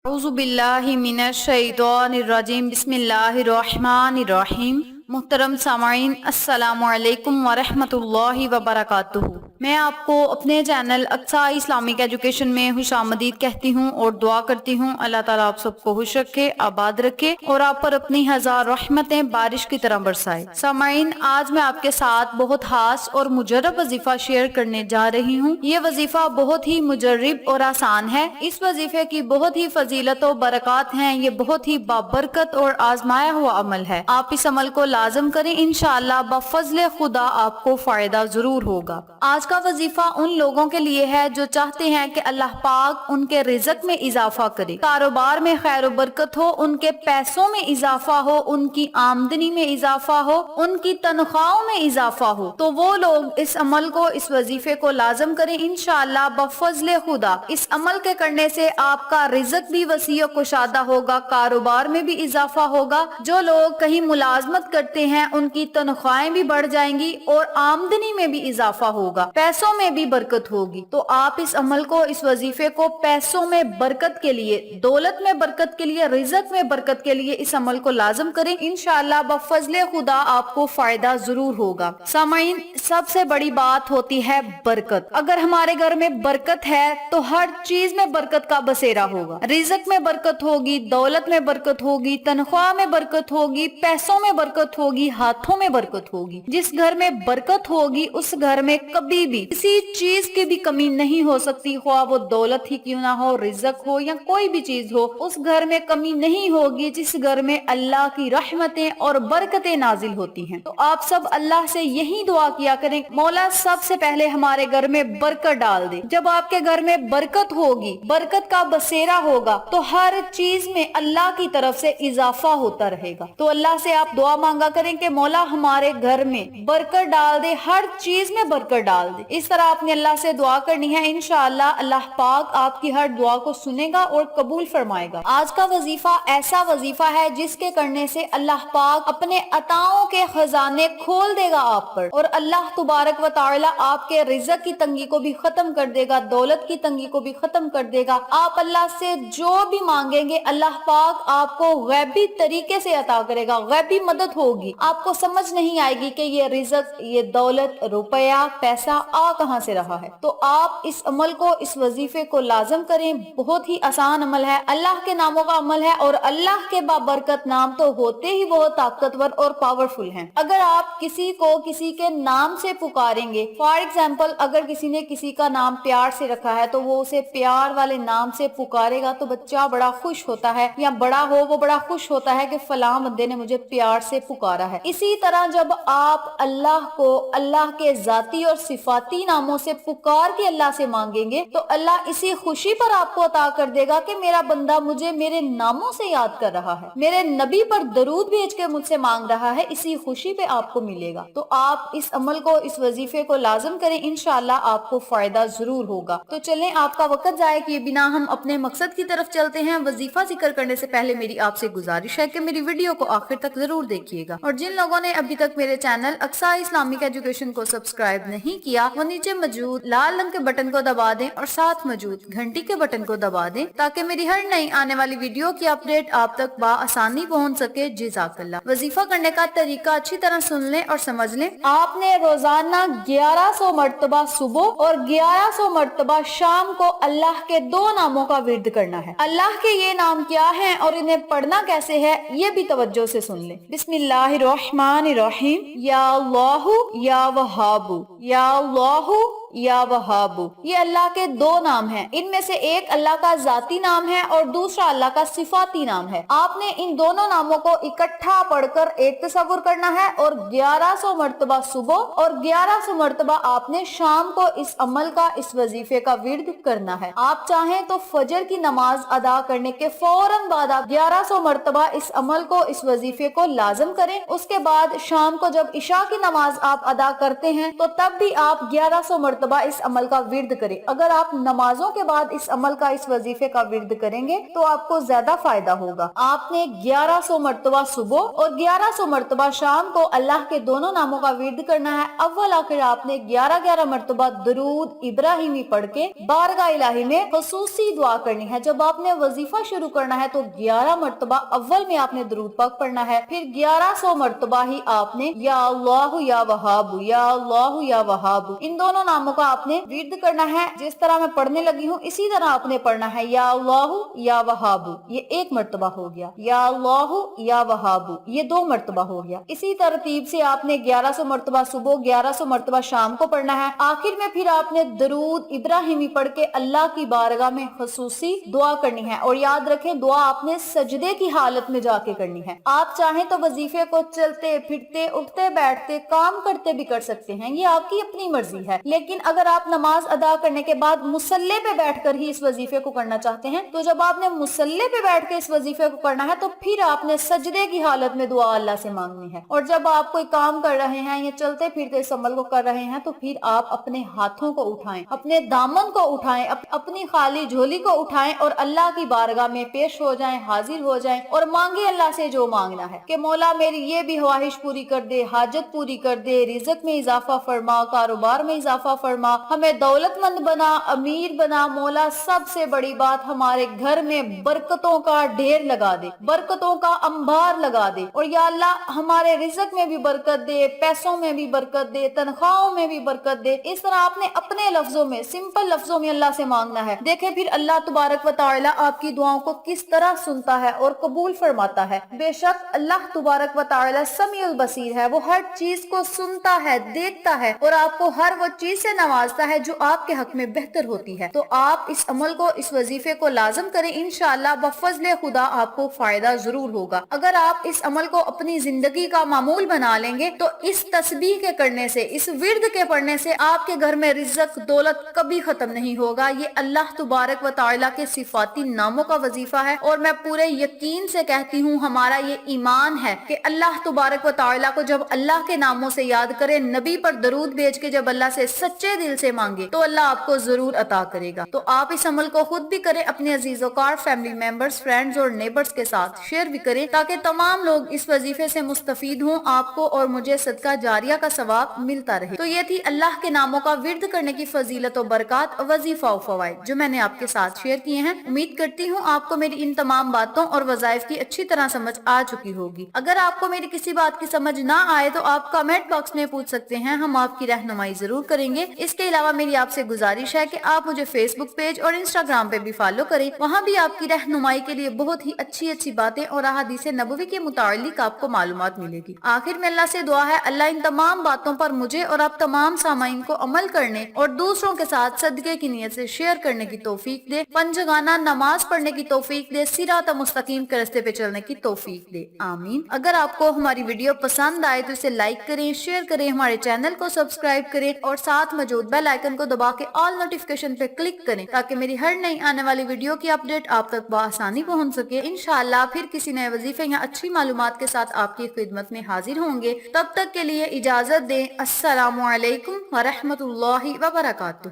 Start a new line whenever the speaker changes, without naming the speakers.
اعوذ باللہ من الشیطان الرجیم بسم اللہ الرحمن الرحیم۔ محترم سامعین، السلام علیکم ورحمۃ اللہ وبرکاتہ۔ میں آپ کو اپنے چینل اقصیٰ اسلامک ایجوکیشن میں خوش آمدید کہتی ہوں اور دعا کرتی ہوں اللہ تعالیٰ آپ سب کو خوش رکھے، آباد رکھے اور آپ پر اپنی ہزار رحمتیں بارش کی طرح برسائے۔ سامعین، آج میں آپ کے ساتھ بہت خاص اور مجرب وظیفہ شیئر کرنے جا رہی ہوں۔ یہ وظیفہ بہت ہی مجرب اور آسان ہے۔ اس وظیفے کی بہت ہی فضیلت و برکات ہیں۔ یہ بہت ہی بابرکت اور آزمایا ہوا عمل ہے۔ آپ اس عمل کو لازم کریں، انشاءاللہ بفضل خدا آپ کو فائدہ ضرور ہوگا۔ آج کا وظیفہ ان لوگوں کے لیے ہے جو چاہتے ہیں کہ اللہ پاک ان کے رزق میں اضافہ کرے، کاروبار میں خیر و برکت ہو، ان کے پیسوں میں اضافہ ہو، ان کی آمدنی میں اضافہ ہو، ان کی تنخواہوں میں اضافہ ہو، تو وہ لوگ اس عمل کو، اس وظیفے کو لازم کریں، انشاءاللہ بفضل خدا۔ اس عمل کے کرنے سے آپ کا رزق بھی وسیع و کشادہ ہوگا، کاروبار میں بھی اضافہ ہوگا۔ جو لوگ کہیں ملازمت کرتے ہیں ان کی تنخواہیں بھی بڑھ جائیں گی اور آمدنی میں بھی اضافہ ہوگا، پیسوں میں بھی برکت ہوگی۔ تو آپ اس عمل کو، اس وظیفے کو پیسوں میں برکت کے لیے، دولت میں برکت کے لیے، رزق میں برکت کے لیے اس عمل کو لازم کریں، انشاءاللہ بفضل خدا آپ کو فائدہ ضرور ہوگا۔ سامعین، سب سے بڑی بات ہوتی ہے برکت۔ اگر ہمارے گھر میں برکت ہے تو ہر چیز میں برکت کا بسیرا ہوگا۔ رزق میں برکت ہوگی، دولت میں برکت ہوگی، تنخواہ میں برکت ہوگی، پیسوں میں برکت ہوگی، ہاتھوں میں برکت ہوگی۔ جس گھر میں برکت ہوگی اس گھر میں کبھی بھی کسی چیز کی بھی کمی نہیں ہو سکتی، خواہ وہ دولت ہی کیوں نہ ہو، رزق ہو یا کوئی بھی چیز ہو، اس گھر میں کمی نہیں ہوگی جس گھر میں اللہ کی رحمتیں اور برکتیں نازل ہوتی ہیں۔ تو آپ سب اللہ سے یہی دعا کیا کریں، مولا سب سے پہلے ہمارے گھر میں برکت ڈال دے۔ جب آپ کے گھر میں برکت ہوگی، برکت کا بسیرا ہوگا، تو ہر چیز میں اللہ کی طرف سے اضافہ ہوتا رہے گا۔ تو اللہ سے آپ دعا مانگا کریں کہ مولا ہمارے گھر میں برکت ڈال دے، ہر چیز میں برکت ڈال دے۔ اس طرح آپ نے اللہ سے دعا کرنی ہے، انشاءاللہ اللہ پاک آپ کی ہر دعا کو سنے گا اور قبول فرمائے گا۔ آج کا وظیفہ ایسا وظیفہ ہے جس کے کرنے سے اللہ پاک اپنے عطاؤں کے خزانے کھول دے گا آپ پر، اور اللہ تبارک و تعالی آپ کے رزق کی تنگی کو بھی ختم کر دے گا، دولت کی تنگی کو بھی ختم کر دے گا۔ آپ اللہ سے جو بھی مانگیں گے اللہ پاک آپ کو غیبی طریقے سے عطا کرے گا، غیبی مدد ہوگی۔ آپ کو سمجھ نہیں آئے گی کہ یہ رزق، یہ دولت، روپیہ، پیسہ آ کہاں سے رہا ہے۔ تو آپ اس عمل کو، اس وظیفے کو لازم کریں۔ بہت ہی آسان عمل ہے، اللہ کے ناموں کا عمل ہے، اور اللہ کے بابرکت نام تو ہوتے ہی بہت طاقتور اور پاورفل ہیں۔ اگر آپ کسی کو کسی کے نام سے پکاریں گے، فار ایگزامپل اگر کسی نے کسی کا نام پیار سے رکھا ہے تو وہ اسے پیار والے نام سے پکارے گا تو بچہ بڑا خوش ہوتا ہے، یا بڑا ہو وہ بڑا خوش ہوتا ہے کہ فلاں بندے نے مجھے پیار سے پکارا ہے۔ اسی طرح جب آپ اللہ کو اللہ کے ذاتی اور صفاتی ناموں سے پکار کے اللہ سے مانگیں گے تو اللہ اسی خوشی پر آپ کو عطا کر دے گا کہ میرا بندہ مجھے میرے ناموں سے یاد کر رہا ہے، میرے نبی پر درود بھیج کے مجھ سے مانگ رہا ہے، اسی خوشی پہ آپ کو ملے گا۔ تو آپ اس عمل کو، اس وظیفے کو لازم کریں، انشاءاللہ آپ کو فائدہ ضرور ہوگا۔ تو چلیں آپ کا وقت ضائع کیے بنا ہم اپنے مقصد کی طرف چلتے ہیں۔ وظیفہ ذکر کرنے سے پہلے میری آپ سے گزارش ہے کہ میری ویڈیو کو آخر تک ضرور دیکھیے گا، اور جن لوگوں نے ابھی تک میرے چینل اقصیٰ اسلامک ایجوکیشن کو سبسکرائب نہیں کیا وہ نیچے موجود لال رنگ کے بٹن کو دبا دیں اور ساتھ موجود گھنٹی کے بٹن کو دبا دیں تاکہ میری ہر نئی آنے والی ویڈیو کی اپڈیٹ آپ تک بآسانی پہنچ سکے۔ جزاک اللہ۔ وظیفہ کرنے کا طریقہ اچھی طرح سن لیں اور سمجھ لیں۔ آپ نے روزانہ 1100 مرتبہ صبح اور 1100 مرتبہ شام کو اللہ کے 2 ناموں کا ورد کرنا ہے۔ اللہ کے یہ نام کیا ہیں اور انہیں پڑھنا کیسے ہے یہ بھی توجہ سے سن لیں۔ بسم اللہ الرحمن الرحیم۔ یا اللہ یا وہاب، یا اللہ یا وہاب، یہ اللہ کے 2 نام ہیں۔ ان میں سے ایک اللہ کا ذاتی نام ہے اور دوسرا اللہ کا صفاتی نام ہے۔ آپ نے ان دونوں ناموں کو اکٹھا پڑھ کر ایک تصور کرنا ہے، اور 1100 مرتبہ صبح اور 1100 مرتبہ آپ نے شام کو اس عمل کا، اس وظیفے کا ورد کرنا ہے۔ آپ چاہیں تو فجر کی نماز ادا کرنے کے فوراً بعد آپ 1100 مرتبہ اس عمل کو، اس وظیفے کو لازم کریں۔ اس کے بعد شام کو جب عشاء کی نماز آپ ادا کرتے ہیں تو تب بھی آپ 1100 مرتبہ مرتبہ اس عمل کا ورد کریں. اگر آپ نمازوں کے بعد اس عمل کا اس وظیفے کا ورد کریں گے تو آپ کو زیادہ فائدہ ہوگا. آپ نے 1100 مرتبہ صبح اور 1100 مرتبہ شام کو اللہ کے دونوں ناموں کا ورد کرنا ہے. اول آخر آپ نے 11 مرتبہ درود ابراہیمی پڑھ کے بارگاہ الہی میں خصوصی دعا کرنی ہے. جب آپ نے وظیفہ شروع کرنا ہے تو 11 مرتبہ اول میں آپ نے درود پاک پڑھنا ہے. پھر 1100 مرتبہ ہی آپ نے یا اللہ یا وہاب یا اللہ یا وہاب ان دونوں ناموں کا آپ نے ورد کرنا ہے. جس طرح میں پڑھنے لگی ہوں اسی طرح آپ نے پڑھنا ہے یا اللہ یا وہاب. یہ ایک مرتبہ ہو گیا. یا اللہ یا وہاب یہ 2 مرتبہ ہو گیا. اسی ترتیب سے آپ نے 1100 مرتبہ صبح 1100 مرتبہ شام کو پڑھنا ہے. آخر میں پھر آپ نے درود ابراہیمی پڑھ کے اللہ کی بارگاہ میں خصوصی دعا کرنی ہے. اور یاد رکھیں دعا آپ نے سجدے کی حالت میں جا کے کرنی ہے. آپ چاہیں تو وظیفے کو چلتے پھرتے اٹھتے بیٹھتے کام کرتے بھی کر سکتے ہیں, یہ آپ کی اپنی مرضی ہے. لیکن اگر آپ نماز ادا کرنے کے بعد مصلی پہ بیٹھ کر ہی اس وظیفے کو کرنا چاہتے ہیں تو جب آپ نے مصلی پہ بیٹھ کے اس وظیفے کو کرنا ہے تو پھر آپ نے سجدے کی حالت میں دعا اللہ سے مانگنی ہے. اور جب آپ کوئی کام کر رہے ہیں یا چلتے پھرتے اس عمل کو کر رہے ہیں تو پھر آپ اپنے ہاتھوں کو اٹھائیں, اپنے دامن کو اٹھائیں, اپنی خالی جھولی کو اٹھائیں اور اللہ کی بارگاہ میں پیش ہو جائیں, حاضر ہو جائیں اور مانگے اللہ سے جو مانگنا ہے کہ مولا میری یہ بھی خواہش پوری کر دے, حاجت پوری کر دے, رزق میں اضافہ فرما, کاروبار میں اضافہ فرما, ہمیں دولت مند بنا, امیر بنا. مولا سب سے بڑی بات ہمارے گھر میں برکتوں کا ڈھیر لگا دے, برکتوں کا انبار لگا دے. اور یا اللہ ہمارے رزق میں بھی برکت دے, پیسوں میں بھی برکت دے, تنخواہوں میں بھی برکت دے. اس طرح آپ نے اپنے لفظوں میں سمپل لفظوں میں اللہ سے مانگنا ہے. دیکھیں پھر اللہ تبارک و تعالی آپ کی دعاؤں کو کس طرح سنتا ہے اور قبول فرماتا ہے. بے شک اللہ تبارک و تعالی سمیع البصیر ہے, وہ ہر چیز کو سنتا ہے, دیکھتا ہے اور آپ کو ہر وہ چیز سے نوازتا ہے جو آپ کے حق میں بہتر ہوتی ہے. تو آپ اس عمل کو, اس وظیفے کو لازم کریں, انشاءاللہ بفضل خدا آپ کو فائدہ ضرور ہوگا. اگر آپ اس عمل کو اپنی زندگی کا معمول بنا لیں گے تو اس تسبیح کے کرنے سے, اس ورد کے پڑھنے سے آپ کے گھر میں رزق دولت کبھی ختم نہیں ہوگا. یہ اللہ تبارک و تعالی کے صفاتی ناموں کا وظیفہ ہے اور میں پورے یقین سے کہتی ہوں ہمارا یہ ایمان ہے کہ اللہ تبارک و تعالی کو جب اللہ کے ناموں سے یاد کرے, نبی پر درود بھیج کے جب اللہ سے سچے دل سے مانگے تو اللہ آپ کو ضرور عطا کرے گا. تو آپ اس عمل کو خود بھی کریں, اپنے عزیز و کار, فیملی ممبرز, فرینڈز اور نیبرز کے ساتھ شیئر بھی کریں تاکہ تمام لوگ اس وظیفے سے مستفید ہوں, آپ کو اور مجھے صدقہ جاریہ کا ثواب ملتا رہے. تو یہ تھی اللہ کے ناموں کا ورد کرنے کی فضیلت و برکات, وظیفہ و فوائد جو میں نے آپ کے ساتھ شیئر کیے ہیں. امید کرتی ہوں آپ کو میری ان تمام باتوں اور وظائف کی اچھی طرح سمجھ آ چکی ہوگی. اگر آپ کو میری کسی بات کی سمجھ نہ آئے تو آپ کمنٹ باکس میں پوچھ سکتے ہیں, ہم آپ کی رہنمائی ضرور کریں گے. اس کے علاوہ میری آپ سے گزارش ہے کہ آپ مجھے فیس بک پیج اور انسٹاگرام پہ بھی فالو کریں, وہاں بھی آپ کی رہنمائی کے لیے بہت ہی اچھی باتیں اور احادیث نبوی کے متعلق آپ کو معلومات ملے گی. آخر میں اللہ سے دعا ہے اللہ ان تمام باتوں پر مجھے اور آپ تمام سامعین کو عمل کرنے اور دوسروں کے ساتھ صدقے کی نیت سے شیئر کرنے کی توفیق دے, پنجگانہ نماز پڑھنے کی توفیق دے, صراط مستقیم کے راستے پہ چلنے کی توفیق دے, آمین. اگر آپ کو ہماری ویڈیو پسند آئے تو اسے لائک کریں, شیئر کریں, ہمارے چینل کو سبسکرائب کریں اور ساتھ موجود بیل آئیکن کو دبا کے آل نوٹیفیکیشن پہ کلک کریں تاکہ میری ہر نئی آنے والی ویڈیو کی اپڈیٹ آپ تک بآسانی پہنچ سکے. انشاءاللہ پھر کسی نئے وظیفے یا اچھی معلومات کے ساتھ آپ کی خدمت میں حاضر ہوں گے. تب تک کے لیے اجازت دیں. السلام علیکم ورحمۃ اللہ وبرکاتہ.